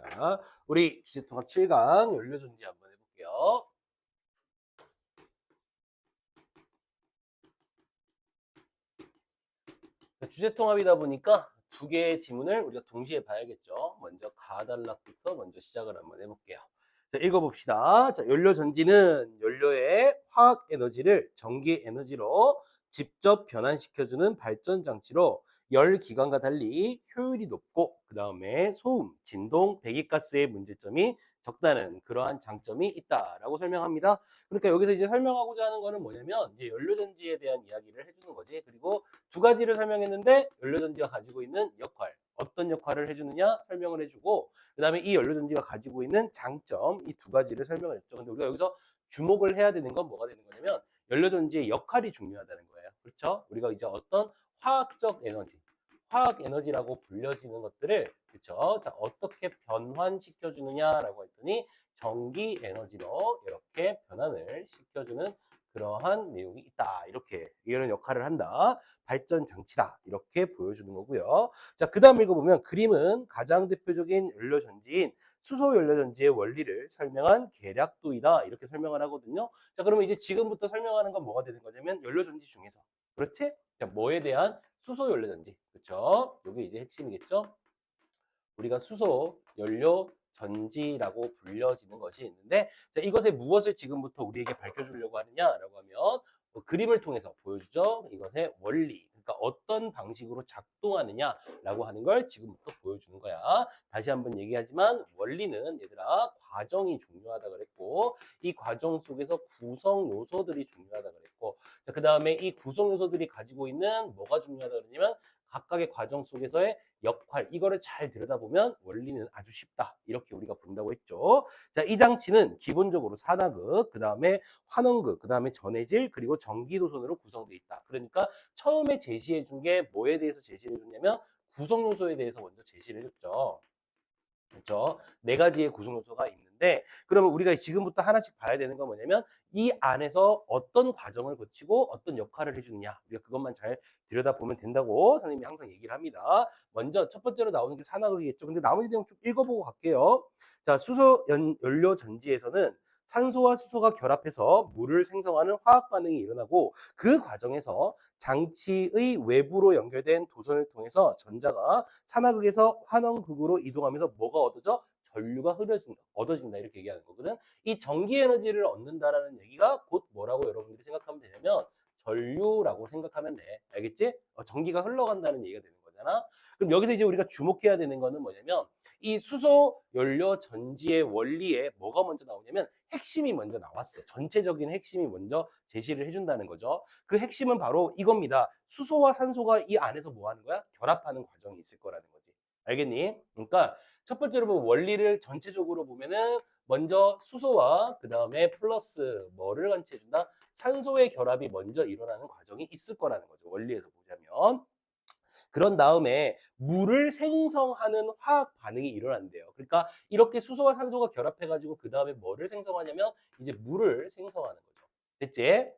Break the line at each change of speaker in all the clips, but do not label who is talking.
자, 우리 주제통합 7강 연료전지 한번 해볼게요. 주제통합이다 보니까 두 개의 지문을 우리가 동시에 봐야겠죠. 먼저 가단락부터 먼저 시작을 한번 해볼게요. 자, 읽어봅시다. 자, 연료전지는 연료의 화학 에너지를 전기 에너지로 직접 변환시켜주는 발전 장치로 열 기관과 달리 효율이 높고 그 다음에 소음, 진동, 배기가스의 문제점이 적다는 그러한 장점이 있다라고 설명합니다. 그러니까 여기서 이제 설명하고자 하는 거는 뭐냐면 이제 연료전지에 대한 이야기를 해주는 거지. 그리고 두 가지를 설명했는데 연료전지가 가지고 있는 역할, 어떤 역할을 해주느냐 설명을 해주고 그 다음에 이 연료전지가 가지고 있는 장점 이 두 가지를 설명을 했죠. 근데 우리가 여기서 주목을 해야 되는 건 뭐가 되는 거냐면 연료전지의 역할이 중요하다는 거예요. 그렇죠? 우리가 이제 어떤 화학적 에너지, 화학 에너지라고 불려지는 것들을 그렇죠? 자, 어떻게 변환시켜 주느냐라고 했더니 전기 에너지로 이렇게 변환을 시켜주는 그러한 내용이 있다. 이렇게 이런 역할을 한다. 발전 장치다. 이렇게 보여주는 거고요. 자, 그다음 읽어보면 그림은 가장 대표적인 연료전지인 수소 연료전지의 원리를 설명한 계략도이다. 이렇게 설명을 하거든요. 자, 그러면 이제 지금부터 설명하는 건 뭐가 되는 거냐면 연료전지 중에서 그렇지? 자, 뭐에 대한 수소 연료전지. 그렇죠? 이게 이제 핵심이겠죠? 우리가 수소 연료 전지라고 불려지는 것이 있는데 자, 이것의 무엇을 지금부터 우리에게 밝혀주려고 하느냐라고 하면 그림을 통해서 보여주죠. 이것의 원리, 그러니까 어떤 방식으로 작동하느냐라고 하는 걸 지금부터 보여주는 거야. 다시 한번 얘기하지만 원리는 얘들아 과정이 중요하다 그랬고 이 과정 속에서 구성 요소들이 중요하다 그랬고 그 다음에 이 구성 요소들이 가지고 있는 뭐가 중요하다 그러냐면 각각의 과정 속에서의 역할 이거를 잘 들여다보면 원리는 아주 쉽다 이렇게 우리가 본다고 했죠. 자, 이 장치는 기본적으로 산화극, 그 다음에 환원극, 그 다음에 전해질 그리고 전기도선으로 구성되어 있다. 그러니까 처음에 제시해 준 게 뭐에 대해서 제시를 해줬냐면 구성 요소에 대해서 먼저 제시를 해줬죠. 그렇죠? 네 가지의 구성 요소가 있는데 그러면 우리가 지금부터 하나씩 봐야 되는 건 뭐냐면 이 안에서 어떤 과정을 거치고 어떤 역할을 해주느냐 우리가 그것만 잘 들여다보면 된다고 선생님이 항상 얘기를 합니다. 먼저 첫 번째로 나오는 게 산화극이겠죠. 근데 나머지 내용 쭉 읽어보고 갈게요. 자, 수소 연료 전지에서는 산소와 수소가 결합해서 물을 생성하는 화학 반응이 일어나고 그 과정에서 장치의 외부로 연결된 도선을 통해서 전자가 산화극에서 환원극으로 이동하면서 뭐가 얻어져? 전류가 얻어진다 이렇게 얘기하는 거거든. 이 전기 에너지를 얻는다라는 얘기가 곧 뭐라고 여러분들이 생각하면 되냐면 전류라고 생각하면 돼. 알겠지? 전기가 흘러간다는 얘기가 되는 거잖아. 그럼 여기서 이제 우리가 주목해야 되는 거는 뭐냐면 이 수소 연료 전지의 원리에 뭐가 먼저 나오냐면 핵심이 먼저 나왔어. 전체적인 핵심이 먼저 제시를 해준다는 거죠. 그 핵심은 바로 이겁니다. 수소와 산소가 이 안에서 뭐 하는 거야? 결합하는 과정이 있을 거라는 거지. 알겠니? 그러니까 첫 번째로 보면 원리를 전체적으로 보면은 먼저 수소와 그 다음에 플러스 뭐를 같이 해준다? 산소의 결합이 먼저 일어나는 과정이 있을 거라는 거죠. 원리에서 보자면. 그런 다음에 물을 생성하는 화학 반응이 일어난대요. 그러니까 이렇게 수소와 산소가 결합해가지고 그 다음에 뭐를 생성하냐면 이제 물을 생성하는 거죠. 됐지?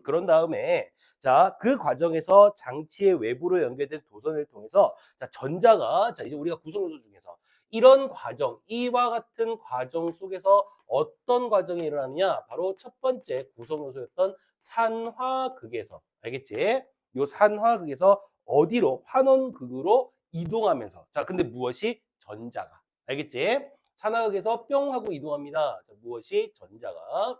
그런 다음에 자, 그 과정에서 장치의 외부로 연결된 도선을 통해서 자, 전자가 자, 이제 우리가 구성요소 중에서 이런 과정, 이와 같은 과정 속에서 어떤 과정이 일어나느냐? 바로 첫 번째 구성요소였던 산화극에서 알겠지? 요 산화극에서 어디로? 환원극으로 이동하면서 자, 근데 무엇이? 전자가 알겠지? 산화극에서 뿅 하고 이동합니다. 자, 무엇이? 전자가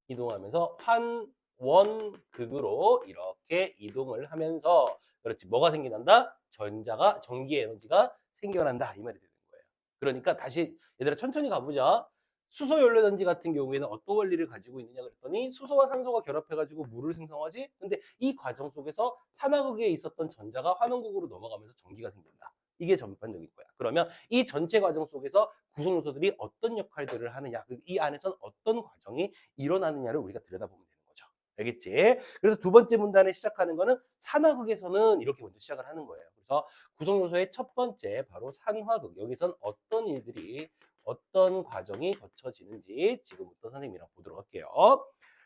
이동하면서 환원극으로 이렇게 이동을 하면서 그렇지 뭐가 생겨난다? 전자가 전기 에너지가 생겨난다 이 말이 되는 거예요. 그러니까 다시 얘들아 천천히 가보자. 수소 연료전지 같은 경우에는 어떤 원리를 가지고 있느냐 그랬더니 수소와 산소가 결합해가지고 물을 생성하지. 근데 이 과정 속에서 산화극에 있었던 전자가 환원극으로 넘어가면서 전기가 생긴다. 이게 전반적인 거야. 그러면 이 전체 과정 속에서 구성 요소들이 어떤 역할들을 하느냐, 이 안에서는 어떤 과정이 일어나느냐를 우리가 들여다보면 되는 거죠. 알겠지? 그래서 두 번째 문단에 시작하는 거는 산화극에서는 이렇게 먼저 시작을 하는 거예요. 그래서 구성 요소의 첫 번째 바로 산화극. 여기선 어떤 일들이 어떤 과정이 거쳐지는지 지금부터 선생님이랑 보도록 할게요.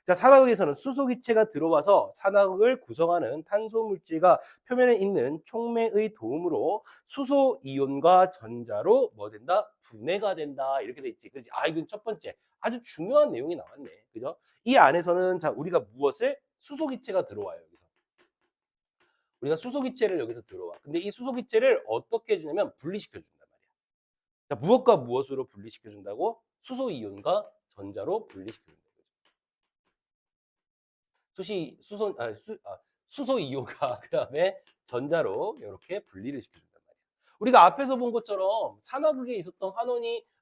자, 산화극에서는 수소기체가 들어와서 산화극을 구성하는 탄소물질과 표면에 있는 촉매의 도움으로 수소이온과 전자로 뭐 된다? 분해가 된다. 이렇게 돼 있지. 그렇지? 아, 이건 첫 번째. 아주 중요한 내용이 나왔네. 그죠? 이 안에서는 자, 우리가 무엇을? 수소기체가 들어와요. 여기서. 우리가 수소기체를 여기서 들어와. 근데 이 수소기체를 어떻게 해주냐면 분리시켜 준단 말이야. 자, 무엇과 무엇으로 분리시켜 준다고? 수소이온과 전자로 분리시켜 준다. 수소이온과 그다음에 전자로 이렇게 분리를 시켜준단 말이야. 우리가 앞에서 본 것처럼 산화극에 있었던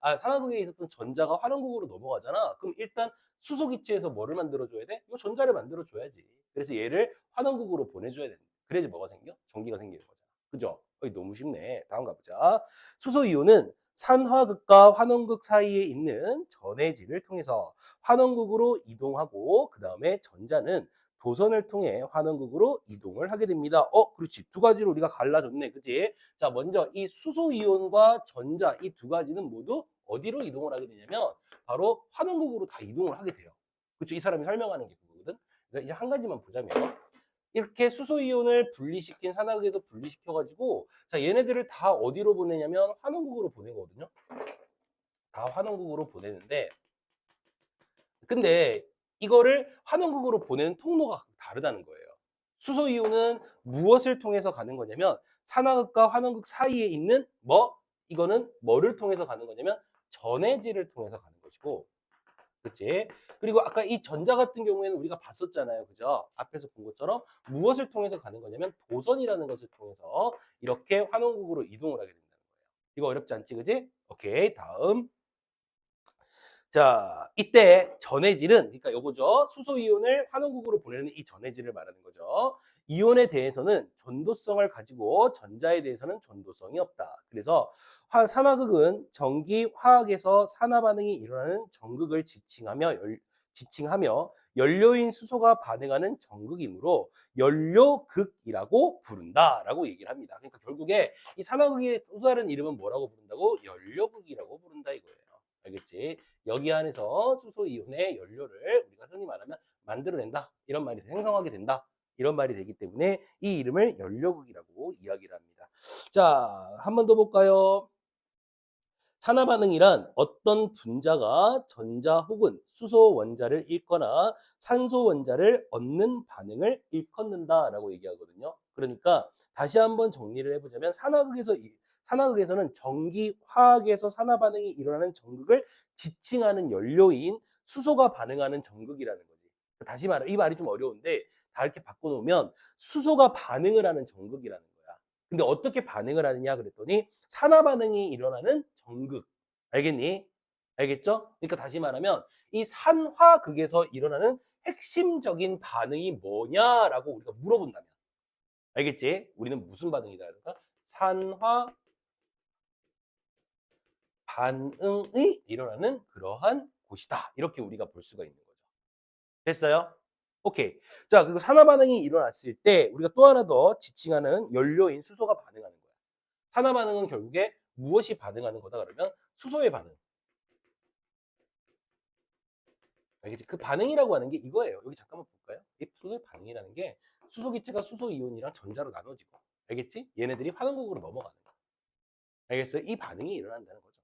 산화극에 있었던 전자가 환원극으로 넘어가잖아. 그럼 일단 수소기체에서 뭐를 만들어줘야 돼? 이거 전자를 만들어줘야지. 그래서 얘를 환원극으로 보내줘야 돼. 그래야지 뭐가 생겨? 전기가 생기는 거잖아. 그죠? 너무 쉽네. 다음 가보자. 수소이온은 산화극과 환원극 사이에 있는 전해질을 통해서 환원극으로 이동하고 그 다음에 전자는 도선을 통해 환원극으로 이동을 하게 됩니다. 그렇지. 두 가지로 우리가 갈라졌네. 그치? 자, 먼저 이 수소이온과 전자 이 두 가지는 모두 어디로 이동을 하게 되냐면 바로 환원극으로 다 이동을 하게 돼요. 그렇죠? 이 사람이 설명하는 게 그거거든. 그래서 이제 한 가지만 보자면 이렇게 수소이온을 분리시킨 산화극에서 분리시켜가지고 자, 얘네들을 다 어디로 보내냐면 환원극으로 보내거든요. 다 환원극으로 보내는데 근데 이거를 환원극으로 보내는 통로가 다르다는 거예요. 수소이온은 무엇을 통해서 가는 거냐면 산화극과 환원극 사이에 있는 이거는 뭐를 통해서 가는 거냐면 전해질을 통해서 가는 것이고 그치? 그리고 아까 이 전자 같은 경우에는 우리가 봤었잖아요. 그죠? 앞에서 본 것처럼 무엇을 통해서 가는 거냐면 도선이라는 것을 통해서 이렇게 환원극으로 이동을 하게 된다는 거예요. 이거 어렵지 않지? 그지? 오케이. 다음. 자, 이때 전해질은, 그러니까 요거죠. 수소이온을 환원극으로 보내는 이 전해질을 말하는 거죠. 이온에 대해서는 전도성을 가지고 전자에 대해서는 전도성이 없다. 그래서 산화극은 전기 화학에서 산화 반응이 일어나는 전극을 지칭하며 연료인 수소가 반응하는 전극이므로 연료극이라고 부른다라고 얘기를 합니다. 그러니까 결국에 이 산화극의 또 다른 이름은 뭐라고 부른다고? 연료극이라고 부른다 이거예요. 알겠지? 여기 안에서 수소이온의 연료를 우리가 흔히 말하면 만들어낸다. 이런 말이 생성하게 된다. 이런 말이 되기 때문에 이 이름을 연료극이라고 이야기를 합니다. 자, 한 번 더 볼까요? 산화반응이란 어떤 분자가 전자 혹은 수소 원자를 잃거나 산소 원자를 얻는 반응을 일컫는다라고 얘기하거든요. 그러니까 다시 한번 정리를 해보자면 산화극에서는 전기 화학에서 산화 반응이 일어나는 전극을 지칭하는 연료인 수소가 반응하는 전극이라는 거지. 다시 말해 이 말이 좀 어려운데 다 이렇게 바꿔놓으면 수소가 반응을 하는 전극이라는 거야. 근데 어떻게 반응을 하느냐 그랬더니 산화 반응이 일어나는 전극. 알겠니? 알겠죠? 그러니까 다시 말하면 이 산화극에서 일어나는 핵심적인 반응이 뭐냐라고 우리가 물어본다면 알겠지? 우리는 무슨 반응이다 그러니까 산화 반응이 일어나는 그러한 곳이다. 이렇게 우리가 볼 수가 있는 거죠. 됐어요? 오케이. 자, 그리고 산화 반응이 일어났을 때 우리가 또 하나 더 지칭하는 연료인 수소가 반응하는 거야. 산화 반응은 결국에 무엇이 반응하는 거다 그러면 수소의 반응. 알겠지? 그 반응이라고 하는 게 이거예요. 여기 잠깐만 볼까요? 이 수소의 반응이라는 게 수소기체가 수소이온이랑 전자로 나눠지고 알겠지? 얘네들이 환원극으로 넘어가는 거. 알겠어요? 이 반응이 일어난다는 거죠.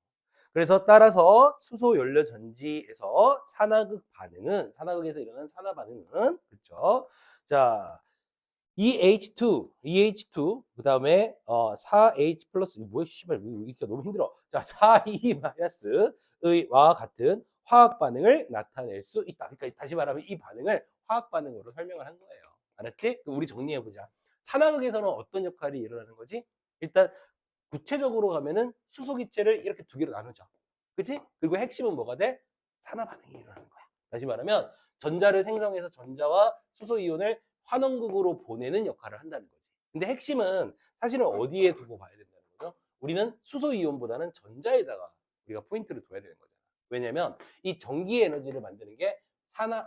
그래서 따라서 수소 연료 전지에서 산화극에서 일어나는 산화 반응은 그렇죠? 자, EH2, 그다음에 4H 플러스 뭐야 씨발 이게 너무 힘들어. 자, 4E 마이너스의와 같은 화학 반응을 나타낼 수 있다. 그러니까 다시 말하면 이 반응을 화학 반응으로 설명을 한 거예요. 알았지? 그럼 우리 정리해 보자. 산화극에서는 어떤 역할이 일어나는 거지? 일단 구체적으로 가면은 수소기체를 이렇게 두 개로 나누죠. 그치? 그리고 핵심은 뭐가 돼? 산화 반응이 일어나는 거야. 다시 말하면 전자를 생성해서 전자와 수소이온을 환원극으로 보내는 역할을 한다는 거지. 근데 핵심은 사실은 어디에 두고 봐야 된다는 거죠? 우리는 수소이온보다는 전자에다가 우리가 포인트를 둬야 되는 거잖아. 왜냐면 이 전기 에너지를 만드는 게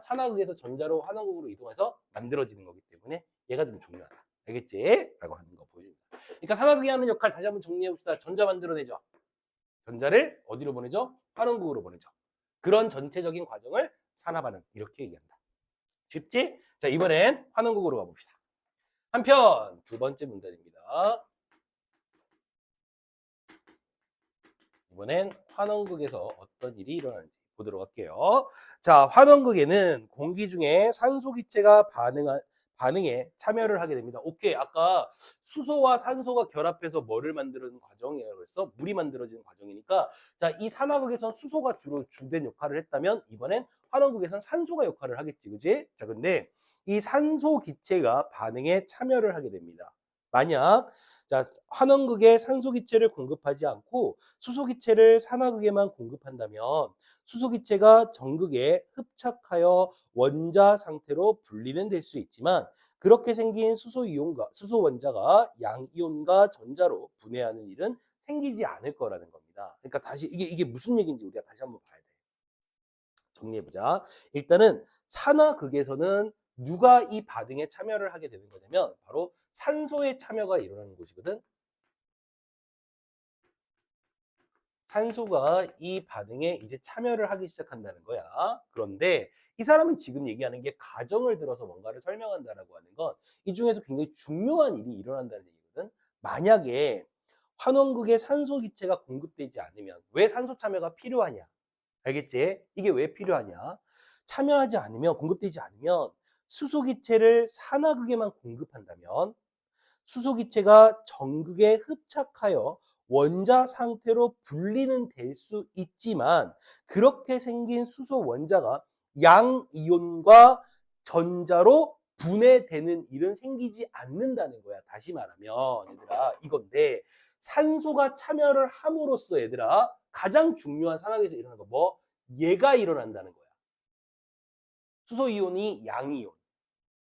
산화극에서 전자로 환원극으로 이동해서 만들어지는 거기 때문에 얘가 좀 중요하다. 알겠지? 라고 하는 거 보여줍니다. 그러니까 산화극이 하는 역할 다시 한번 정리해 봅시다. 전자 만들어내죠. 전자를 어디로 보내죠? 환원극으로 보내죠. 그런 전체적인 과정을 산화 반응 이렇게 얘기한다. 쉽지? 자, 이번엔 환원극으로 가봅시다. 한편 두 번째 문단입니다. 이번엔 환원극에서 어떤 일이 일어나는지 보도록 할게요. 자, 환원극에는 공기 중에 산소 기체가 반응에 참여를 하게 됩니다. 오케이, 아까 수소와 산소가 결합해서 뭐를 만드는 과정이에요. 그래서 물이 만들어지는 과정이니까, 자, 이 산화극에선 수소가 주로 주된 역할을 했다면 이번엔 환원극에선 산소가 역할을 하겠지, 그지? 자, 근데 이 산소 기체가 반응에 참여를 하게 됩니다. 만약 자, 환원극에 산소 기체를 공급하지 않고 수소 기체를 산화극에만 공급한다면 수소 기체가 전극에 흡착하여 원자 상태로 분리는 될 수 있지만 그렇게 생긴 수소 원자가 양이온과 전자로 분해하는 일은 생기지 않을 거라는 겁니다. 그러니까 다시 이게 무슨 얘기인지 우리가 다시 한번 봐야 돼. 정리해보자. 일단은 산화극에서는 누가 이 반응에 참여를 하게 되는 거냐면 바로 산소의 참여가 일어나는 곳이거든. 산소가 이 반응에 이제 참여를 하기 시작한다는 거야. 그런데 이 사람이 지금 얘기하는 게 가정을 들어서 뭔가를 설명한다라고 하는 건 이 중에서 굉장히 중요한 일이 일어난다는 얘기거든. 만약에 환원극에 산소 기체가 공급되지 않으면 왜 산소 참여가 필요하냐? 알겠지? 이게 왜 필요하냐? 참여하지 않으면 공급되지 않으면 수소 기체를 산화극에만 공급한다면 수소 기체가 전극에 흡착하여 원자 상태로 분리는 될 수 있지만 그렇게 생긴 수소 원자가 양이온과 전자로 분해되는 일은 생기지 않는다는 거야. 다시 말하면 얘들아 이건데 산소가 참여를 함으로써 얘들아 가장 중요한 상황에서 일어나는 거 뭐? 얘가 일어난다는 거야. 수소 이온이 양이온.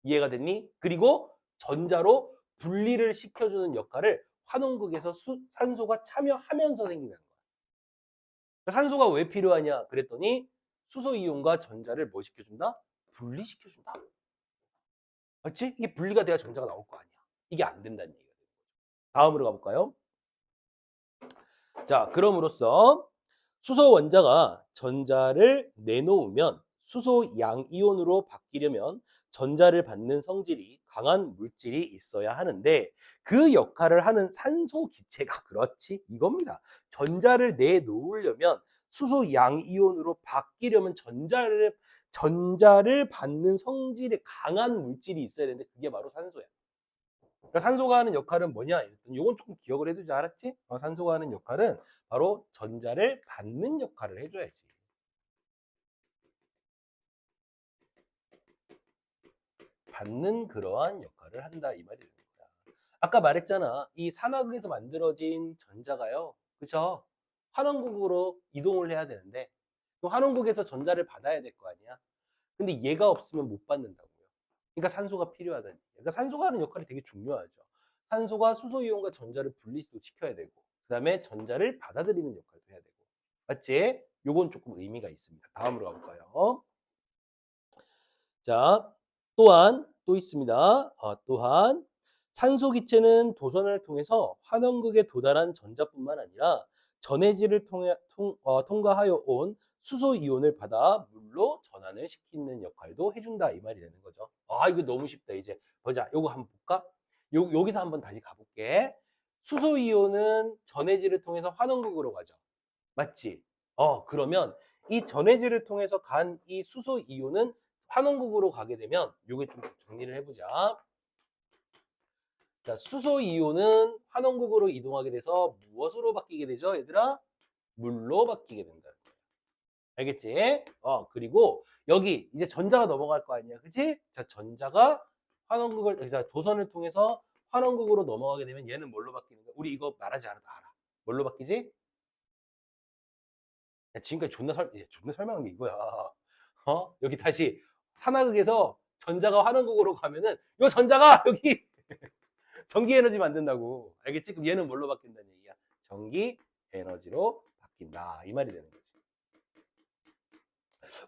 이해가 됐니? 그리고 전자로 분리를 시켜주는 역할을 환원극에서 산소가 참여하면서 생기는 거야. 그러니까 산소가 왜 필요하냐 그랬더니 수소 이온과 전자를 뭐 시켜준다? 분리시켜준다. 맞지? 이게 분리가 돼야 전자가 나올 거 아니야. 이게 안 된다는 얘기가 되는 거죠. 다음으로 가볼까요? 자, 그럼으로써 수소 원자가 전자를 내놓으면 수소 양이온으로 바뀌려면 전자를 받는 성질이 강한 물질이 있어야 하는데 그 역할을 하는 산소 기체가 그렇지 이겁니다. 전자를 내놓으려면 수소 양이온으로 바뀌려면 전자를 받는 성질이 강한 물질이 있어야 되는데 그게 바로 산소야. 그러니까 산소가 하는 역할은 뭐냐? 이건 조금 기억을 해두지 알았지? 산소가 하는 역할은 바로 전자를 받는 역할을 해줘야지. 받는 그러한 역할을 한다 이 말이 되는 거야. 아까 말했잖아. 이 산화극에서 만들어진 전자가요. 그쵸? 환원극으로 이동을 해야 되는데 또 환원극에서 전자를 받아야 될 거 아니야. 근데 얘가 없으면 못 받는다고요. 그러니까 산소가 필요하다는 얘기야. 그러니까 산소가 하는 역할이 되게 중요하죠. 산소가 수소이온과 전자를 분리시켜야 되고 그 다음에 전자를 받아들이는 역할도 해야 되고 맞지? 요건 조금 의미가 있습니다. 다음으로 가볼까요? 자, 또한 또 있습니다. 또한 산소 기체는 도선을 통해서 환원극에 도달한 전자뿐만 아니라 전해질을 통과하여 온 수소 이온을 받아 물로 전환을 시키는 역할도 해준다 이 말이 되는 거죠. 아 이거 너무 쉽다. 이제 보자. 요거 한번 볼까? 여기서 한번 다시 가볼게. 수소 이온은 전해질을 통해서 환원극으로 가죠. 맞지? 그러면 이 전해질을 통해서 간 이 수소 이온은 환원극으로 가게 되면 요게 좀 정리를 해보자. 자, 수소 이온은 환원극으로 이동하게 돼서 무엇으로 바뀌게 되죠, 얘들아? 물로 바뀌게 된다는 거예요. 알겠지? 그리고 여기 이제 전자가 넘어갈 거 아니야, 그치? 자, 전자가 도선을 통해서 환원극으로 넘어가게 되면 얘는 뭘로 바뀌는 거야? 우리 이거 말하지 않아도 알아. 뭘로 바뀌지? 야, 지금까지 존나 설명한 게 이거야. 여기 다시 산화극에서 전자가 환원극으로 가면은 요 전자가 여기 전기 에너지 만든다고. 알겠지? 그럼 얘는 뭘로 바뀐다는 얘기야? 전기 에너지로 바뀐다. 이 말이 되는 거지.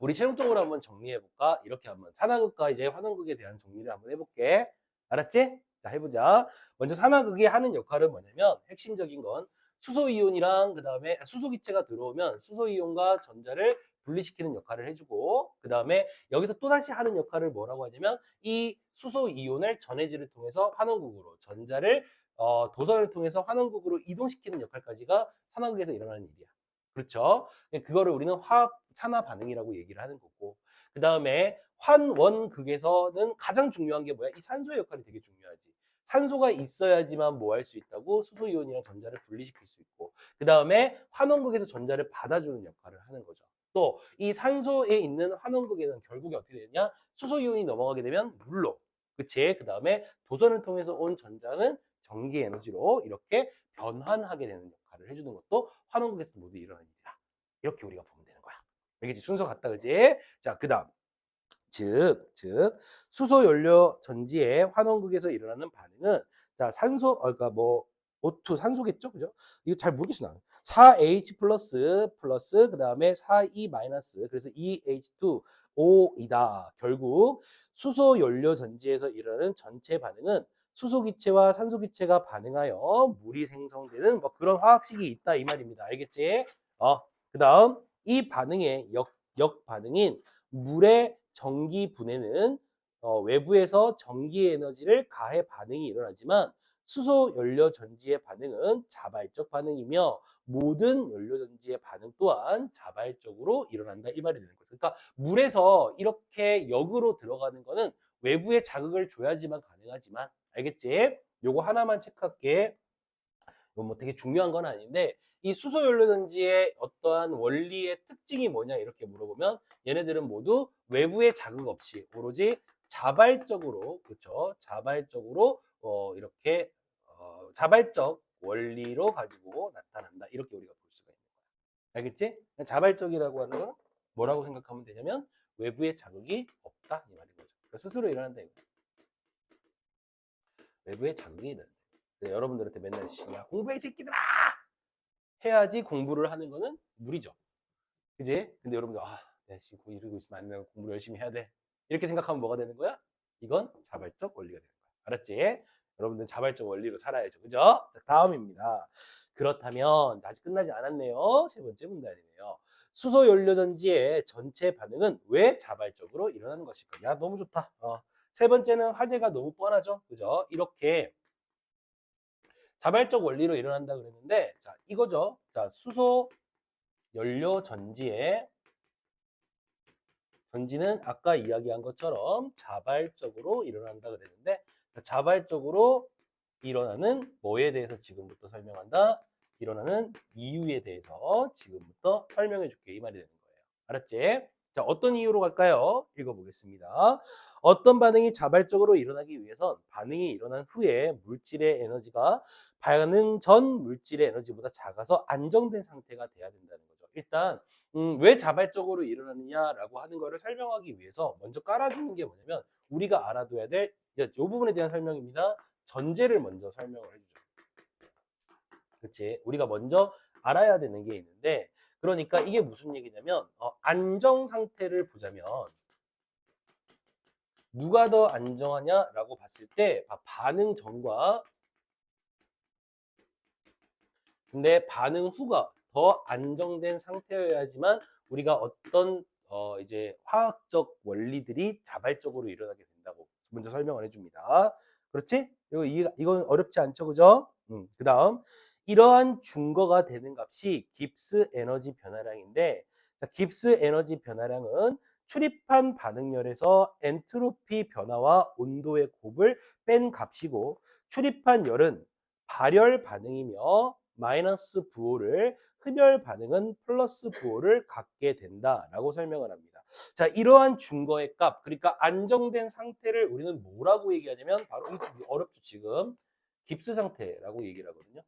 우리 최종적으로 한번 정리해 볼까? 이렇게 한번 산화극과 이제 환원극에 대한 정리를 한번 해볼게. 알았지? 자, 해보자. 먼저 산화극이 하는 역할은 뭐냐면 핵심적인 건 수소 이온이랑 그 다음에 수소 기체가 들어오면 수소 이온과 전자를 분리시키는 역할을 해주고, 그 다음에 여기서 또다시 하는 역할을 뭐라고 하냐면 이 수소 이온을 전해질을 통해서 환원국으로, 전자를 도선을 통해서 환원국으로 이동시키는 역할까지가 산화극에서 일어나는 일이야. 그렇죠? 그거를 우리는 화학 산화 반응이라고 얘기를 하는 거고, 그 다음에 환원극에서는 가장 중요한 게 뭐야? 이 산소의 역할이 되게 중요하지. 산소가 있어야지만 뭐 할 수 있다고? 수소이온이랑 전자를 분리시킬 수 있고, 그 다음에 환원극에서 전자를 받아주는 역할을 하는 거죠. 또 이 산소에 있는 환원극에는 결국에 어떻게 되느냐? 수소이온이 넘어가게 되면 물로, 그치? 그 다음에 도선을 통해서 온 전자는 전기 에너지로 이렇게 변환하게 되는 역할을 해주는 것도 환원극에서 모두 일어나는 일이다. 이렇게 우리가 보면 되는 거야. 알겠지? 순서 같다, 그지? 자, 그 다음. 수소 연료 전지의 환원극에서 일어나는 반응은, 자, 산소, 그러니까 뭐, O2 산소겠죠? 그죠? 이거 잘 모르겠어, 나는. 4H 플러스, 그 다음에 4E 마이너스, 그래서 EH2O이다. 결국, 수소 연료 전지에서 일어나는 전체 반응은 수소기체와 산소기체가 반응하여 물이 생성되는 뭐 그런 화학식이 있다. 이 말입니다. 알겠지? 그 다음, 이 반응의 역반응인 물의 전기 분해는 외부에서 전기 에너지를 가해 반응이 일어나지만 수소 연료 전지의 반응은 자발적 반응이며 모든 연료 전지의 반응 또한 자발적으로 일어난다 이 말이 되는 거죠. 그러니까 물에서 이렇게 역으로 들어가는 거는 외부의 자극을 줘야지만 가능하지만, 알겠지? 요거 하나만 체크할게. 이건 뭐 되게 중요한 건 아닌데, 이 수소 연료전지의 어떠한 원리의 특징이 뭐냐 이렇게 물어보면 얘네들은 모두 외부의 자극 없이 오로지 자발적으로, 그렇죠? 자발적으로 이렇게 자발적 원리로 가지고 나타난다. 이렇게 우리가 볼 수가 있는 거야. 알겠지? 자발적이라고 하는 건 뭐라고 생각하면 되냐면 외부의 자극이 없다 이 말인 거죠. 그러니까 스스로 일어난다 이거. 외부의 자극이 있는. 여러분들한테 맨날 야 공부해 이 새끼들아 해야지 공부를 하는 거는 무리죠. 그지? 근데 여러분들 내가 지금 이러고 있으면 안 돼. 공부를 열심히 해야 돼. 이렇게 생각하면 뭐가 되는 거야? 이건 자발적 원리가 되는 거야. 알았지? 여러분들 자발적 원리로 살아야죠. 그죠? 자, 다음입니다. 그렇다면 아직 끝나지 않았네요. 세 번째 문단이네요. 수소 연료 전지의 전체 반응은 왜 자발적으로 일어나는 것일까? 야, 너무 좋다. 세 번째는 화제가 너무 뻔하죠. 그죠? 이렇게 자발적 원리로 일어난다 그랬는데, 자, 이거죠. 자, 수소 연료 전지는 아까 이야기한 것처럼 자발적으로 일어난다 그랬는데, 자발적으로 일어나는 뭐에 대해서 지금부터 설명한다? 일어나는 이유에 대해서 지금부터 설명해 줄게. 이 말이 되는 거예요. 알았지? 자, 어떤 이유로 갈까요? 읽어보겠습니다. 어떤 반응이 자발적으로 일어나기 위해선 반응이 일어난 후에 물질의 에너지가 반응 전 물질의 에너지보다 작아서 안정된 상태가 돼야 된다는 거죠. 일단 왜 자발적으로 일어나느냐라고 하는 거를 설명하기 위해서 먼저 깔아주는 게 뭐냐면 우리가 알아둬야 될 이 부분에 대한 설명입니다. 전제를 먼저 설명을 해주죠. 그치? 우리가 먼저 알아야 되는 게 있는데, 그러니까 이게 무슨 얘기냐면 안정 상태를 보자면 누가 더 안정하냐라고 봤을 때 반응 전과 근데 반응 후가 더 안정된 상태여야지만 우리가 어떤 이제 화학적 원리들이 자발적으로 일어나게 된다고 먼저 설명을 해줍니다. 그렇지? 이건 어렵지 않죠, 그죠? 그 다음 이러한 증거가 되는 값이 깁스 에너지 변화량인데, 자, 깁스 에너지 변화량은 출입한 반응열에서 엔트로피 변화와 온도의 곱을 뺀 값이고, 출입한 열은 발열 반응이며 마이너스 부호를, 흡열 반응은 플러스 부호를 갖게 된다라고 설명을 합니다. 자, 이러한 증거의 값, 그러니까 안정된 상태를 우리는 뭐라고 얘기하냐면 바로 이 어렵죠 지금 깁스 상태라고 얘기를 하거든요.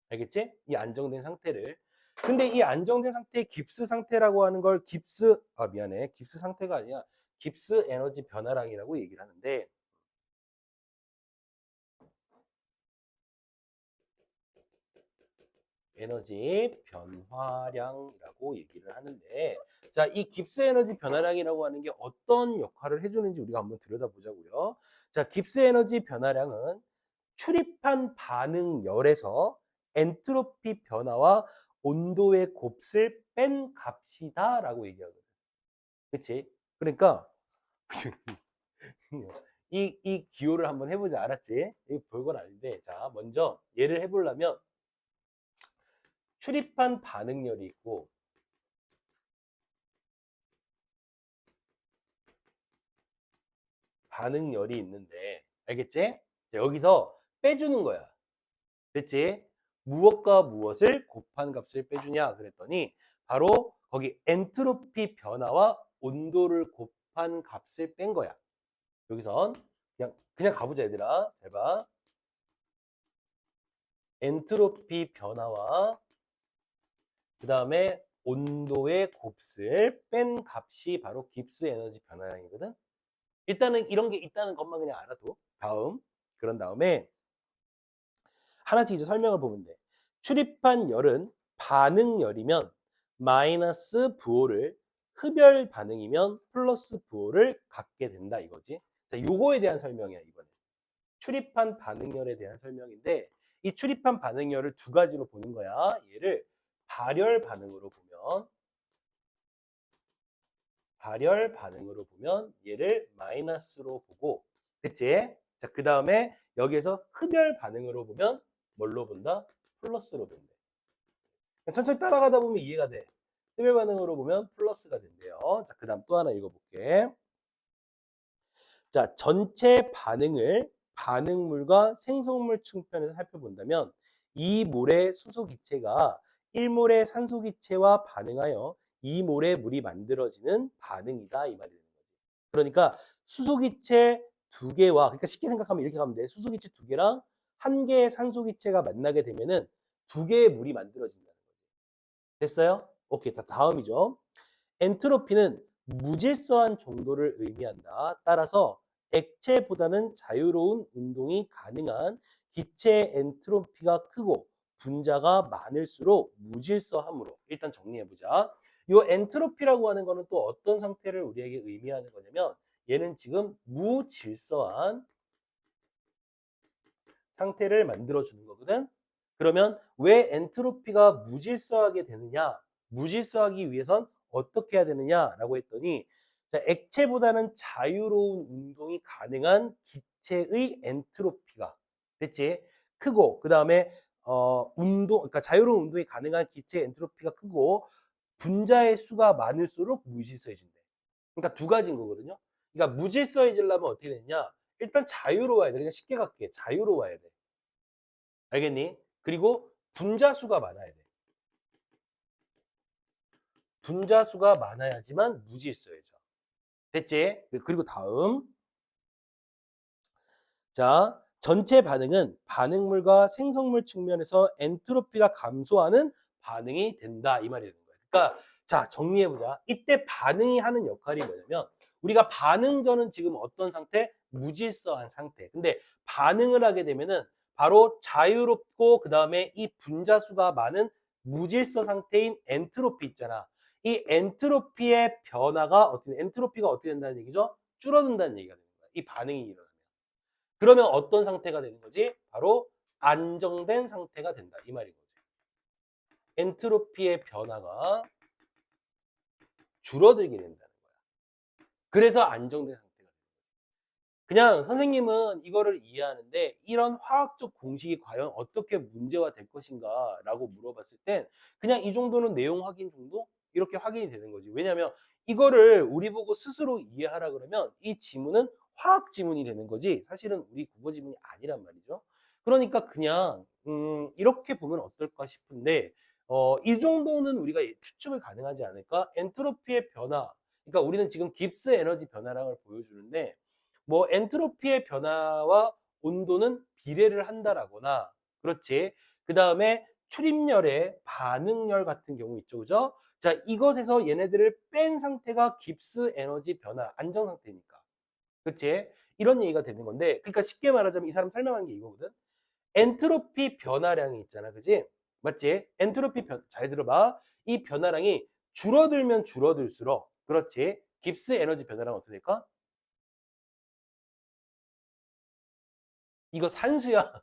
알겠지? 이 안정된 상태를. 근데 이 안정된 상태의 깁스 상태라고 하는 걸 깁스 상태가 아니라 깁스 에너지 변화량이라고 얘기를 하는데, 에너지 변화량이라고 얘기를 하는데, 자, 이 깁스 에너지 변화량이라고 하는 게 어떤 역할을 해주는지 우리가 한번 들여다보자고요. 자, 깁스 에너지 변화량은 출입한 반응열에서 엔트로피 변화와 온도의 곱슬 뺀 값이다 라고 얘기하거든. 그치? 그러니까 이 기호를 한번 해보자. 알았지? 이거 별건 아닌데. 자, 먼저 얘를 해보려면 출입한 반응열이 있고 반응열이 있는데, 알겠지? 자, 여기서 빼주는 거야. 됐지? 무엇과 무엇을 곱한 값을 빼주냐 그랬더니 바로 거기 엔트로피 변화와 온도를 곱한 값을 뺀 거야. 여기선 그냥 가보자 얘들아. 잘 봐. 엔트로피 변화와 그 다음에 온도의 곱슬 뺀 값이 바로 깁스 에너지 변화량이거든. 일단은 이런 게 있다는 것만 그냥 알아도 그런 다음에 하나씩 이제 설명을 보면 돼. 출입한 열은 반응열이면 마이너스 부호를, 흡열 반응이면 플러스 부호를 갖게 된다 이거지. 자, 요거에 대한 설명이야 이번에. 출입한 반응열에 대한 설명인데 이 출입한 반응열을 두 가지로 보는 거야. 얘를 발열 반응으로 보면 얘를 마이너스로 보고, 됐지? 자, 그 다음에 여기에서 흡열 반응으로 보면 뭘로 본다? 플러스로 본대. 천천히 따라가다 보면 이해가 돼. 흡열 반응으로 보면 플러스가 된대요. 자, 그 다음 또 하나 읽어볼게. 자, 전체 반응을 반응물과 생성물 측면에서 살펴본다면 이 몰의 수소기체가 1몰의 산소기체와 반응하여 2몰의 물이 만들어지는 반응이다 이 말이 되는 거지. 그러니까 수소기체 두 개와, 그러니까 쉽게 생각하면 이렇게 가면 돼. 수소기체 두 개랑 한 개의 산소기체가 만나게 되면은 두 개의 물이 만들어진다는 거지. 됐어요? 오케이, 다음이죠. 엔트로피는 무질서한 정도를 의미한다. 따라서 액체보다는 자유로운 운동이 가능한 기체의 엔트로피가 크고 분자가 많을수록 무질서함으로, 일단 정리해보자. 이 엔트로피라고 하는 거는 또 어떤 상태를 우리에게 의미하는 거냐면 얘는 지금 무질서한 상태를 만들어주는 거거든. 그러면 왜 엔트로피가 무질서하게 되느냐? 무질서하기 위해선 어떻게 해야 되느냐라고 했더니, 자, 액체보다는 자유로운 운동이 가능한 기체의 엔트로피가, 됐지? 크고, 그 다음에 그러니까 자유로운 운동이 가능한 기체의 엔트로피가 크고 분자의 수가 많을수록 무질서해진대. 그러니까 두 가지인 거거든요. 그러니까 무질서해지려면 어떻게 되냐? 일단 자유로워야 돼. 그냥 쉽게 갈게. 자유로워야 돼. 알겠니? 그리고 분자수가 많아야 돼. 분자수가 많아야지만 무질서해져. 됐지? 그리고 다음. 자, 전체 반응은 반응물과 생성물 측면에서 엔트로피가 감소하는 반응이 된다. 이 말이 되는 거야. 그러니까 자, 정리해보자. 이때 반응이 하는 역할이 뭐냐면 우리가 반응 전은 지금 어떤 상태? 무질서한 상태. 근데 반응을 하게 되면은 바로 자유롭고 그 다음에 이 분자수가 많은 무질서 상태인 엔트로피 있잖아. 이 엔트로피의 변화가 엔트로피가 어떻게 된다는 얘기죠? 줄어든다는 얘기가 되는 거야. 이 반응이 일어나. 그러면 어떤 상태가 되는 거지? 바로 안정된 상태가 된다. 이 말인 거지. 엔트로피의 변화가 줄어들게 된다는 거야. 그래서 안정된 상태가 된다. 그냥 선생님은 이거를 이해하는데 이런 화학적 공식이 과연 어떻게 문제화 될 것인가 라고 물어봤을 땐 그냥 이 정도는 내용 확인 정도? 이렇게 확인이 되는 거지. 왜냐하면 이거를 우리 보고 스스로 이해하라 그러면 이 지문은 화학 지문이 되는 거지 사실은 우리 국어 지문이 아니란 말이죠. 그러니까 그냥 이렇게 보면 어떨까 싶은데 이 정도는 우리가 추측을 가능하지 않을까? 엔트로피의 변화, 그러니까 우리는 지금 깁스 에너지 변화량을 보여주는데 뭐 엔트로피의 변화와 온도는 비례를 한다라거나, 그렇지. 그 다음에 출입열의 반응열 같은 경우 있죠, 그죠? 자, 이것에서 얘네들을 뺀 상태가 깁스 에너지 변화, 안정 상태니까, 그렇지? 이런 얘기가 되는 건데, 그러니까 쉽게 말하자면 이 사람 설명한 게 이거거든. 엔트로피 변화량이 있잖아, 그지? 맞지? 잘 들어봐. 이 변화량이 줄어들면 줄어들수록, 그렇지? 깁스 에너지 변화량 어떻게 될까? 이거 산수야.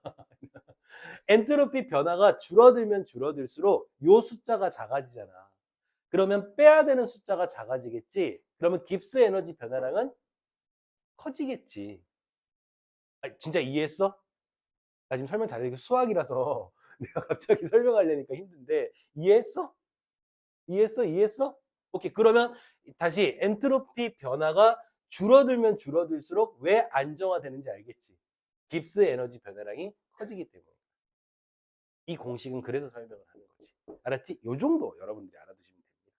엔트로피 변화가 줄어들면 줄어들수록 요 숫자가 작아지잖아. 그러면 빼야 되는 숫자가 작아지겠지. 그러면 깁스 에너지 변화량은 커지겠지. 아, 진짜 이해했어? 나 지금 설명 잘해. 이거 수학이라서 내가 갑자기 설명하려니까 힘든데 이해했어? 이해했어? 이해했어? 오케이. 그러면 다시 엔트로피 변화가 줄어들면 줄어들수록 왜 안정화되는지 알겠지? 깁스 에너지 변화량이 커지기 때문에. 이 공식은 그래서 설명을 하는 거지. 알았지? 요 정도 여러분들이 알아두시면 됩니다.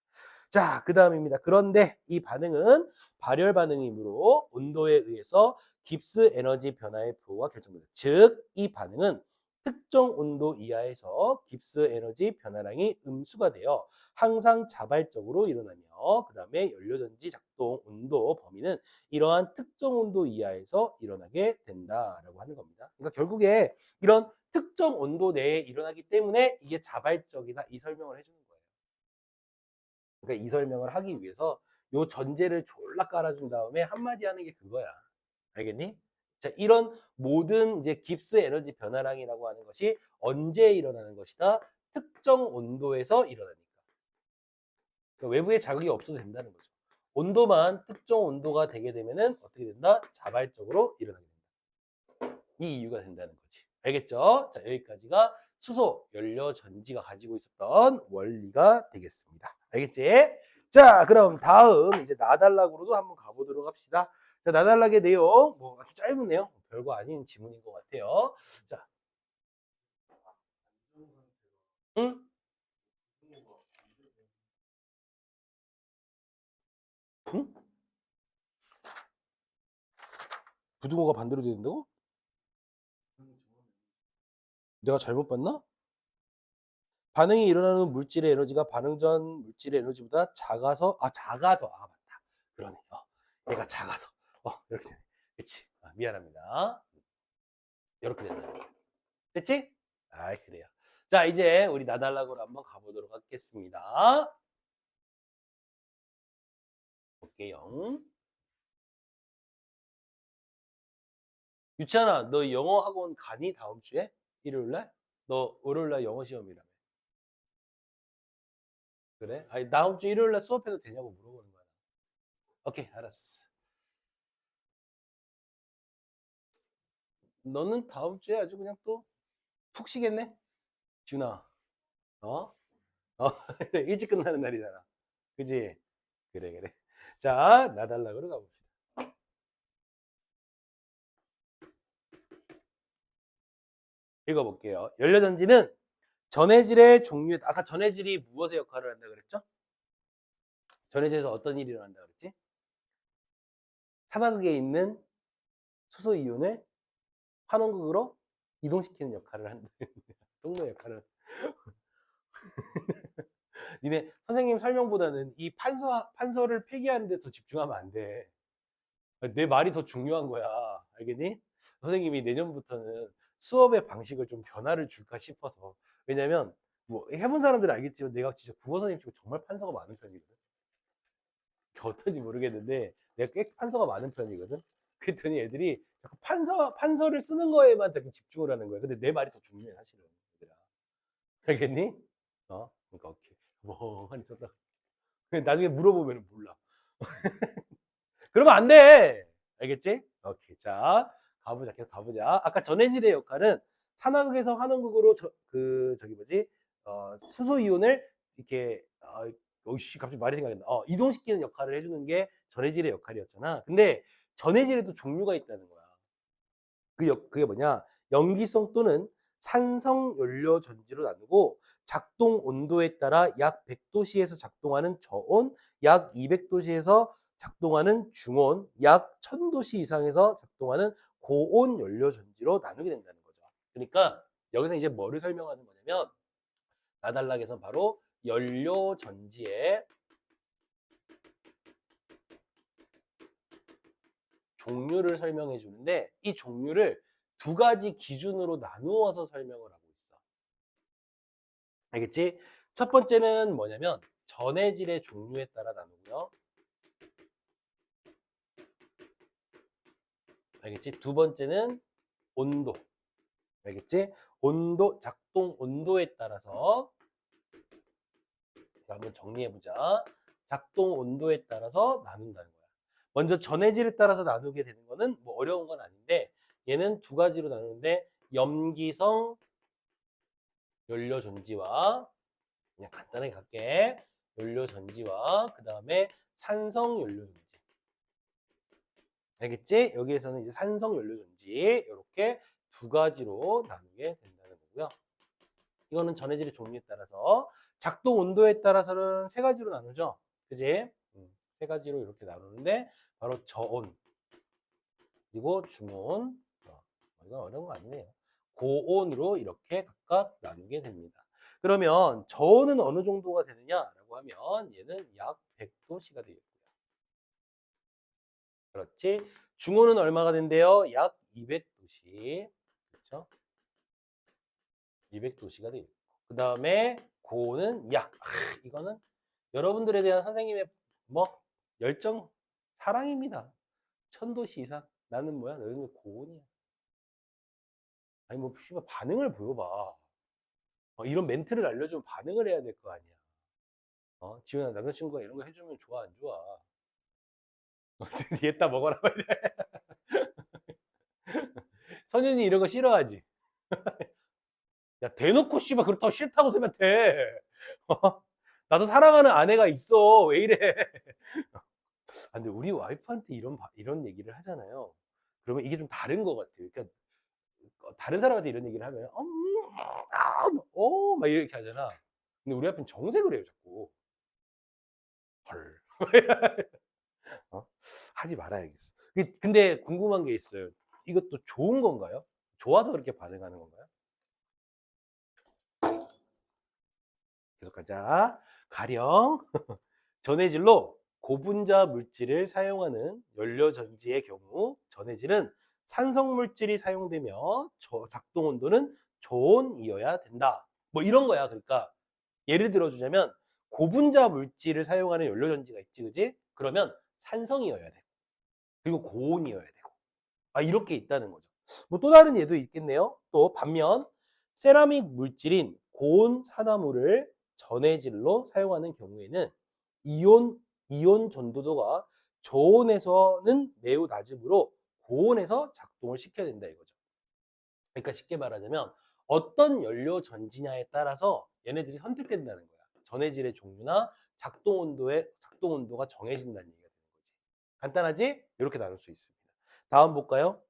자, 그 다음입니다. 그런데 이 반응은 발열 반응이므로 온도에 의해서 깁스 에너지 변화의 부호가 결정된다. 즉, 이 반응은 특정 온도 이하에서 깁스 에너지 변화량이 음수가 되어 항상 자발적으로 일어나며 그 다음에 연료전지 작동 온도 범위는 이러한 특정 온도 이하에서 일어나게 된다라고 하는 겁니다. 그러니까 결국에 이런 특정 온도 내에 일어나기 때문에 이게 자발적이다 이 설명을 해주는 거예요. 그러니까 이 설명을 하기 위해서 요 전제를 졸라 깔아준 다음에 한마디 하는 게 그거야. 알겠니? 자, 이런 모든 이제 깁스 에너지 변화량이라고 하는 것이 언제 일어나는 것이다? 특정 온도에서 일어나니까. 그러니까 외부에 자극이 없어도 된다는 거죠. 온도만 특정 온도가 되게 되면은 어떻게 된다? 자발적으로 일어나게 된다. 이 이유가 된다는 거지. 알겠죠? 자, 여기까지가 수소 연료 전지가 가지고 있었던 원리가 되겠습니다. 알겠지? 자, 그럼 다음 이제 나달락으로도 한번 가보도록 합시다. 자, 나달락의 내용 뭐 아주 짧은 내용, 별거 아닌 지문인 것 같아요. 자, 응? 응? 부등호가 반대로 되야 된다고? 내가 잘못 봤나? 반응이 일어나는 물질의 에너지가 반응 전 물질의 에너지보다 작아서 아 맞다. 그러네. 얘가 작아서 이렇게 되네. 그치? 미안합니다. 이렇게 된다. 됐지? 아, 그래요. 자, 이제 우리 나달락으로 한번 가보도록 하겠습니다. 볼게요. 유찬아, 너 영어 학원 가니? 다음 주에? 일요일날? 너 월요일날 영어 시험이라며. 그래? 아니, 다음 주 일요일날 수업해도 되냐고 물어보는 거야. 오케이, 알았어. 너는 다음 주에 아주 그냥 또 푹 쉬겠네? 준아. 어? 어, 일찍 끝나는 날이잖아. 그지? 그래, 그래. 자, 나달락으로 가봅시다. 읽어볼게요. 연료전지는 전해질의 종류에, 아까 전해질이 무엇의 역할을 한다 그랬죠? 전해질에서 어떤 일이 일어난다 그랬지? 산화극에 있는 수소 이온을 환원극으로 이동시키는 역할을 한다. 동료 역할을. 니네 선생님 설명보다는 이 판서를 필기하는 데 더 집중하면 안 돼. 내 말이 더 중요한 거야. 알겠니? 선생님이 내년부터는 수업의 방식을 좀 변화를 줄까 싶어서. 왜냐면, 뭐, 해본 사람들은 알겠지만 내가 진짜 국어 선생님 치고 정말 판서가 많은 편이거든. 어떤지 모르겠는데, 내가 꽤 판서가 많은 편이거든. 그랬더니 애들이 자꾸 판서를 쓰는 거에만 되게 집중을 하는 거야. 근데 내 말이 더 중요해, 사실은. 얘들아. 알겠니? 그러니까, 오케이. 뭐, 한니 썼다. 나중에 물어보면 몰라. 그러면 안 돼. 알겠지? 오케이. 자, 가보자. 계속 가보자. 아까 전해질의 역할은 산화극에서 환원극으로 저기 뭐지? 수소 이온을 이렇게 어이씨 갑자기 말이 생각이 나. 이동시키는 역할을 해주는 게 전해질의 역할이었잖아. 근데 전해질에도 종류가 있다는 거야. 그게 뭐냐? 염기성 또는 산성 연료 전지로 나누고 작동 온도에 따라 약 100도씨에서 작동하는 저온, 약 200도씨에서 작동하는 중온, 약 1000도씨 이상에서 작동하는 고온 연료 전지로 나누게 된다는 거죠. 그러니까 여기서 이제 뭐를 설명하는 거냐면 나달락에서 바로 연료 전지의 종류를 설명해 주는데 이 종류를 두 가지 기준으로 나누어서 설명을 하고 있어. 알겠지? 첫 번째는 뭐냐면 전해질의 종류에 따라 나누고요. 알겠지? 두 번째는 온도. 알겠지? 온도, 작동 온도에 따라서 한번 정리해보자. 작동 온도에 따라서 나눈다는 거야. 먼저 전해질에 따라서 나누게 되는 거는 뭐 어려운 건 아닌데 얘는 두 가지로 나누는데 염기성 연료 전지와 그냥 간단하게 갈게. 연료 전지와 그 다음에 산성 연료 전지. 알겠지? 여기에서는 이제 산성 연료 전지 이렇게 두 가지로 나누게 된다는 거고요. 이거는 전해질의 종류에 따라서 작동 온도에 따라서는 세 가지로 나누죠. 그지? 세 가지로 이렇게 나누는데 바로 저온 그리고 중온 이건 어려운 거 아니네요. 고온으로 이렇게 각각 나누게 됩니다. 그러면 저온은 어느 정도가 되느냐라고 하면 얘는 약 100도씨가 되겠고요. 그렇지? 중온은 얼마가 된대요? 약 200도씨. 그렇죠? 200도씨가 되겠고. 그 다음에 고온은 약 이거는 여러분들에 대한 선생님의 뭐 열정 사랑입니다. 1000도씨 이상. 나는 뭐야? 너희는 고온이야. 아니 뭐 씨발 반응을 보여봐. 이런 멘트를 알려주면 반응을 해야 될 거 아니야. 지훈아 남자친구가 이런 거 해주면 좋아 안 좋아? 얘따 먹어라 말이야. 선현이 이런 거 싫어하지? 야 대놓고 씨발 그렇다고 싫다고 소리면 돼. 나도 사랑하는 아내가 있어. 왜 이래? 근데 우리 와이프한테 이런 얘기를 하잖아요. 그러면 이게 좀 다른 것 같아요. 그러니까 다른 사람한테 이런 얘기를 하면 막 이렇게 하잖아. 근데 우리 와이프는 정색을 해요 자꾸. 헐. 하지 말아야겠어. 근데 궁금한 게 있어요. 이것도 좋은 건가요? 좋아서 그렇게 반응하는 건가요? 계속하자. 가령 전해질로 고분자 물질을 사용하는 연료전지의 경우 전해질은 산성 물질이 사용되며 작동 온도는 저온이어야 된다. 뭐 이런 거야. 그러니까 예를 들어주자면 고분자 물질을 사용하는 연료전지가 있지, 그지? 그러면 산성이어야 돼. 그리고 고온이어야 되고. 이렇게 있다는 거죠. 뭐 또 다른 예도 있겠네요. 또 반면 세라믹 물질인 고온 산화물을 전해질로 사용하는 경우에는 이온 전도도가 저온에서는 매우 낮으므로 고온에서 작동을 시켜야 된다 이거죠. 그러니까 쉽게 말하자면 어떤 연료 전지냐에 따라서 얘네들이 선택된다는 거야. 전해질의 종류나 작동 온도가 정해진다는 얘기가 되는 거지. 간단하지? 이렇게 나눌 수 있습니다. 다음 볼까요?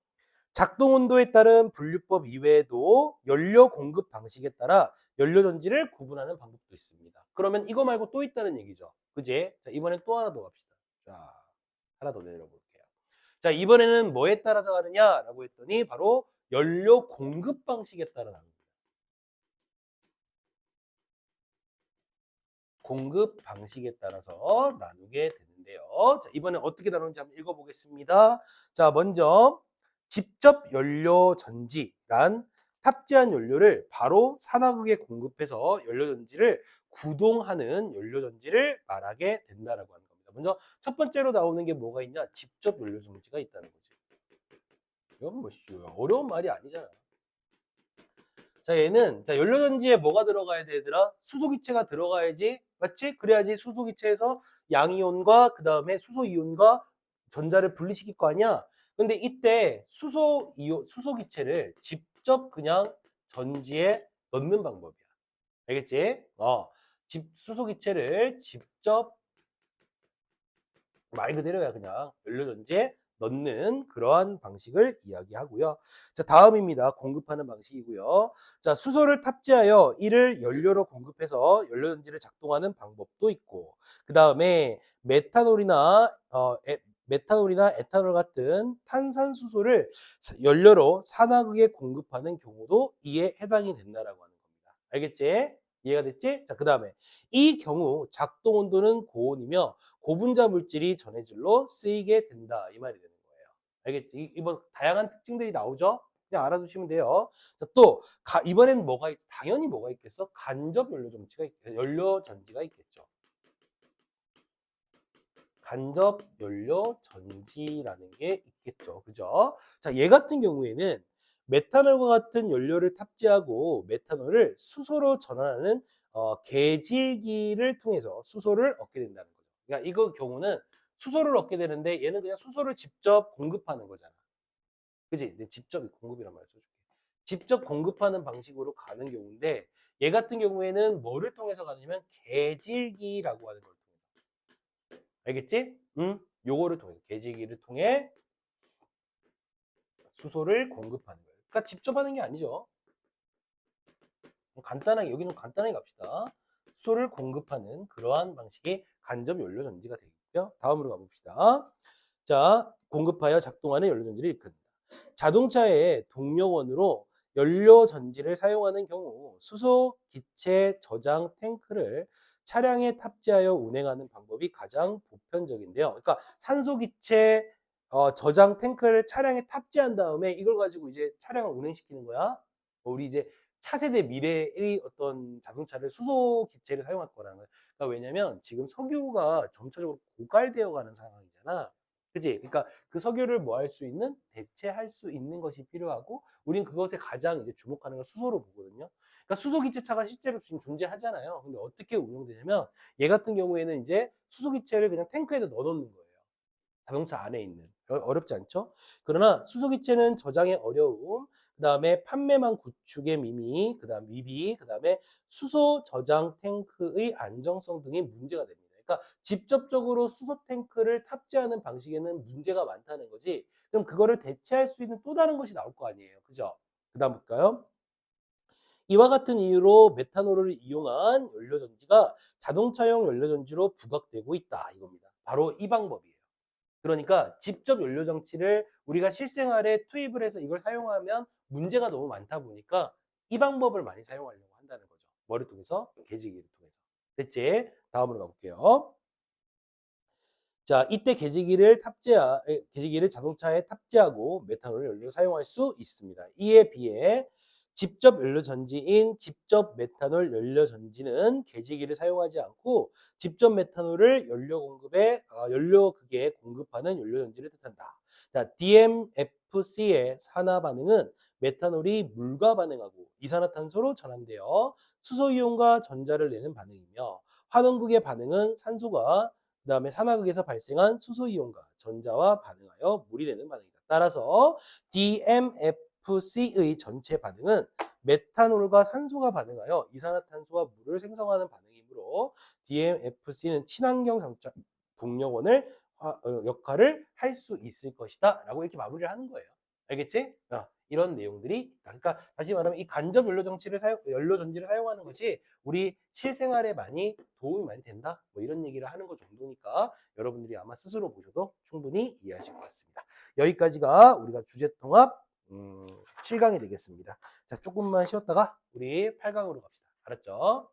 작동 온도에 따른 분류법 이외에도 연료 공급 방식에 따라 연료 전지를 구분하는 방법도 있습니다. 그러면 이거 말고 또 있다는 얘기죠. 그지? 자, 이번엔 또 하나 더 갑시다. 자, 하나 더 내려볼게요. 자, 이번에는 뭐에 따라서 가느냐라고 했더니 바로 연료 공급 방식에 따라 나눕니다. 공급 방식에 따라서 나누게 되는데요. 자, 이번에 어떻게 나누는지 한번 읽어보겠습니다. 자, 먼저 직접 연료 전지란 탑재한 연료를 바로 산화극에 공급해서 연료 전지를 구동하는 연료 전지를 말하게 된다라고 하는 겁니다. 먼저 첫 번째로 나오는 게 뭐가 있냐? 직접 연료 전지가 있다는 거지. 이건 뭐 어려운 말이 아니잖아. 자, 얘는 연료전지에 뭐가 들어가야 되더라? 수소기체가 들어가야지, 맞지? 그래야지 수소기체에서 양이온과 그 다음에 수소이온과 전자를 분리시킬 거 아니야? 근데 이때 수소기체를 직접 그냥 전지에 넣는 방법이야. 알겠지? 수소기체를 직접 말 그대로야 그냥 연료전지에 넣는 그러한 방식을 이야기하고요. 자, 다음입니다. 공급하는 방식이고요. 자, 수소를 탑재하여 이를 연료로 공급해서 연료전지를 작동하는 방법도 있고, 그 다음에 메탄올이나 에탄올 같은 탄산수소를 연료로 산화극에 공급하는 경우도 이에 해당이 된다라고 하는 겁니다. 알겠지? 이해가 됐지? 자, 그 다음에 이 경우 작동 온도는 고온이며 고분자 물질이 전해질로 쓰이게 된다. 이 말이 되는 거예요. 알겠지? 이번 다양한 특징들이 나오죠? 그냥 알아두시면 돼요. 자, 또 이번엔 당연히 뭐가 있겠어? 간접 연료 전지가 있겠죠. 간접 연료 전지라는 게 있겠죠. 그죠? 자, 얘 같은 경우에는 메탄올과 같은 연료를 탑재하고 메탄올을 수소로 전환하는 계질기를 통해서 수소를 얻게 된다는 거죠. 그러니까 이거 경우는 수소를 얻게 되는데 얘는 그냥 수소를 직접 공급하는 거잖아. 그지? 내 직접 공급이란 말 써줄게. 직접 공급하는 방식으로 가는 경우인데 얘 같은 경우에는 뭐를 통해서 가냐면 계질기라고 하는 걸 통해서. 알겠지? 응? 요거를 통해서 계질기를 통해 수소를 공급하는 거예요. 그러니까 직접 하는 게 아니죠. 간단하게 여기는 간단하게 갑시다. 수소를 공급하는 그러한 방식이 간접 연료 전지가 되겠고요. 다음으로 가봅시다. 자, 공급하여 작동하는 연료 전지를 일컫는다. 자동차의 동력원으로 연료 전지를 사용하는 경우 수소 기체 저장 탱크를 차량에 탑재하여 운행하는 방법이 가장 보편적인데요. 그러니까 산소 기체 저장 탱크를 차량에 탑재한 다음에 이걸 가지고 이제 차량을 운행시키는 거야. 우리 이제 차세대 미래의 어떤 자동차를 수소 기체를 사용할 거라는 거예요. 그러니까 왜냐면 지금 석유가 점차적으로 고갈되어 가는 상황이잖아. 그지? 그러니까 그 석유를 뭐 할 수 있는? 대체할 수 있는 것이 필요하고, 우린 그것에 가장 이제 주목하는 걸 수소로 보거든요. 그러니까 수소 기체차가 실제로 지금 존재하잖아요. 근데 어떻게 운영되냐면, 얘 같은 경우에는 이제 수소 기체를 그냥 탱크에다 넣어 놓는 거예요. 자동차 안에 있는. 어렵지 않죠? 그러나 수소기체는 저장의 어려움, 그 다음에 판매망 구축의 미미, 그 다음 미비, 그 다음에 수소 저장 탱크의 안정성 등이 문제가 됩니다. 그러니까 직접적으로 수소 탱크를 탑재하는 방식에는 문제가 많다는 거지. 그럼 그거를 대체할 수 있는 또 다른 것이 나올 거 아니에요. 그죠? 그 다음 볼까요? 이와 같은 이유로 메탄올을 이용한 연료전지가 자동차용 연료전지로 부각되고 있다. 이겁니다. 바로 이 방법이에요. 그러니까 직접 연료 장치를 우리가 실생활에 투입을 해서 이걸 사용하면 문제가 너무 많다 보니까 이 방법을 많이 사용하려고 한다는 거죠. 뭐를 통해서? 계지기를 통해서. 됐지? 다음으로 가볼게요. 자, 이때 계지기를 자동차에 탑재하고 메탄올 연료를 사용할 수 있습니다. 이에 비해 직접 연료 전지인 직접 메탄올 연료 전지는 계지기를 사용하지 않고 직접 메탄올을 연료극에 공급하는 연료 전지를 뜻한다. 자, DMFC의 산화 반응은 메탄올이 물과 반응하고 이산화탄소로 전환되어 수소이온과 전자를 내는 반응이며, 환원극의 반응은 산소가 그다음에 산화극에서 발생한 수소이온과 전자와 반응하여 물이 되는 반응이다. 따라서 DMFC의 전체 반응은 메탄올과 산소가 반응하여 이산화탄소와 물을 생성하는 반응이므로 DMFC는 친환경 장차 동력원을 역할을 할 수 있을 것이다 라고 이렇게 마무리를 하는 거예요. 알겠지? 이런 내용들이 있다. 그러니까 다시 말하면 이 간접 연료 전지를 사용하는 것이 우리 실생활에 도움이 많이 된다. 뭐 이런 얘기를 하는 것 정도니까 여러분들이 아마 스스로 보셔도 충분히 이해하실 것 같습니다. 여기까지가 우리가 주제 통합 7강이 되겠습니다. 자, 조금만 쉬었다가 우리 8강으로 갑시다. 알았죠?